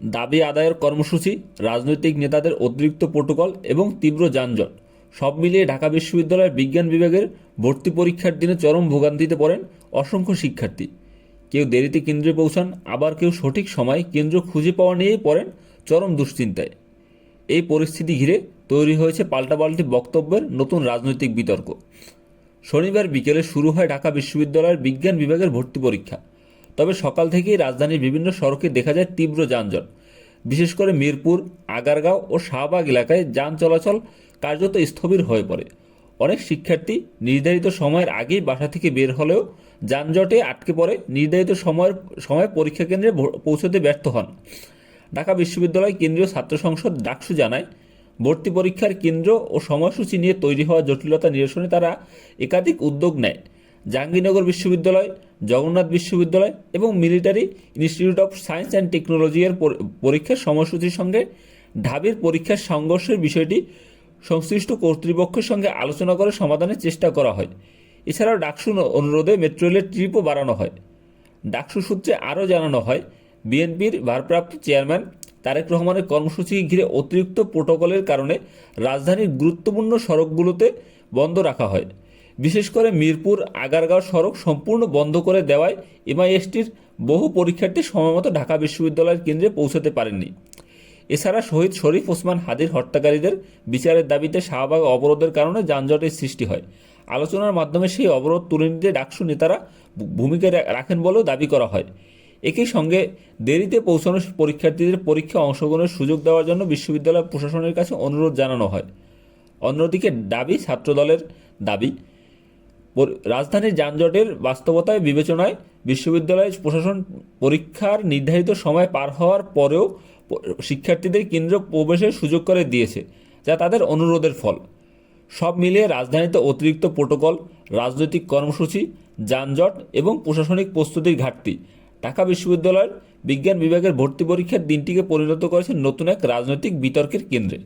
দাবি আদায়ের কর্মসূচি, রাজনৈতিক নেতাদের অতিরিক্ত প্রোটোকল এবং তীব্র যানজট সব মিলিয়ে ঢাকা বিশ্ববিদ্যালয়ের বিজ্ঞান বিভাগের ভর্তি পরীক্ষার দিনে চরম ভোগান্তিতে পড়েন অসংখ্য শিক্ষার্থী। কেউ দেরিতে কেন্দ্রে পৌঁছান, আবার কেউ সঠিক সময় কেন্দ্র খুঁজে পাওয়া নিয়েই পড়েন চরম দুশ্চিন্তায়। এই পরিস্থিতি ঘিরে তৈরি হয়েছে পাল্টাপাল্টি বক্তব্যের নতুন রাজনৈতিক বিতর্ক। শনিবার বিকেলে শুরু হয় ঢাকা বিশ্ববিদ্যালয়ের বিজ্ঞান বিভাগের ভর্তি পরীক্ষা। তবে সকাল থেকেই রাজধানীর বিভিন্ন সড়কে দেখা যায় তীব্র যানজট। বিশেষ করে মিরপুর, আগারগাঁও ও শাহবাগ এলাকায় যান চলাচল কার্যত স্থবির হয়ে পড়ে। অনেক শিক্ষার্থী নির্ধারিত সময়ের আগেই বাসা থেকে বের হলেও যানজটে আটকে পড়ে নির্ধারিত সময় পরীক্ষা কেন্দ্রে পৌঁছতে ব্যর্থ হন। ঢাকা বিশ্ববিদ্যালয় কেন্দ্রীয় ছাত্র সংসদ ডাকসু জানায়, ভর্তি পরীক্ষার কেন্দ্র ও সময়সূচি নিয়ে তৈরি হওয়া জটিলতা নিরসনে তারা একাধিক উদ্যোগ নেয়। জাহাঙ্গীরনগর বিশ্ববিদ্যালয়, জগন্নাথ বিশ্ববিদ্যালয় এবং military institute of science and টেকনোলজি-এর পরীক্ষার সময়সূচির সঙ্গে ঢাবির পরীক্ষার সংঘর্ষের বিষয়টি সংশ্লিষ্ট কর্তৃপক্ষের সঙ্গে আলোচনা করে সমাধানের চেষ্টা করা হয়। এছাড়াও ডাকসু অনুরোধে মেট্রো রেলের ট্রিপও বাড়ানো হয়। ডাকসু সূত্রে আরও জানানো হয়, বিএনপির ভারপ্রাপ্ত চেয়ারম্যান তারেক রহমানের কর্মসূচিকে ঘিরে অতিরিক্ত প্রোটোকলের কারণে রাজধানীর গুরুত্বপূর্ণ সড়কগুলোতে বন্ধ রাখা হয়। বিশেষ করে মিরপুর আগারগাঁও সড়ক সম্পূর্ণ বন্ধ করে দেওয়ায় এমআইএসটির বহু পরীক্ষার্থী সময়মতো ঢাকা বিশ্ববিদ্যালয়ের কেন্দ্রে পৌঁছাতে পারেননি। এছাড়া শহীদ শরীফ ওসমান হাদির হত্যাকারীদের বিচারের দাবিতে শাহবাগ অবরোধের কারণে যানজটের সৃষ্টি হয়। আলোচনার মাধ্যমে সেই অবরোধ তুলে নিতে ডাকসু নেতারা ভূমিকা রাখেন বলেও দাবি করা হয়। একই সঙ্গে দেরিতে পৌঁছানো পরীক্ষার্থীদের পরীক্ষায় অংশগ্রহণের সুযোগ দেওয়ার জন্য বিশ্ববিদ্যালয় প্রশাসনের কাছে অনুরোধ জানানো হয়। অন্যদিকে ছাত্রদলের দাবি, রাজধানীর যানজটের বাস্তবতায় বিবেচনায় বিশ্ববিদ্যালয় প্রশাসন পরীক্ষার নির্ধারিত সময় পার হওয়ার পরেও শিক্ষার্থীদের কেন্দ্র প্রবেশের সুযোগ করে দিয়েছে, যা তাদের অনুরোধের ফল। সব মিলিয়ে রাজধানীতে অতিরিক্ত প্রোটোকল, রাজনৈতিক কর্মসূচি, যানজট এবং প্রশাসনিক প্রস্তুতির ঘাটতি ঢাকা বিশ্ববিদ্যালয়ের বিজ্ঞান বিভাগের ভর্তি পরীক্ষার দিনটিকে পরিণত করেছে নতুন এক রাজনৈতিক বিতর্কের কেন্দ্রে।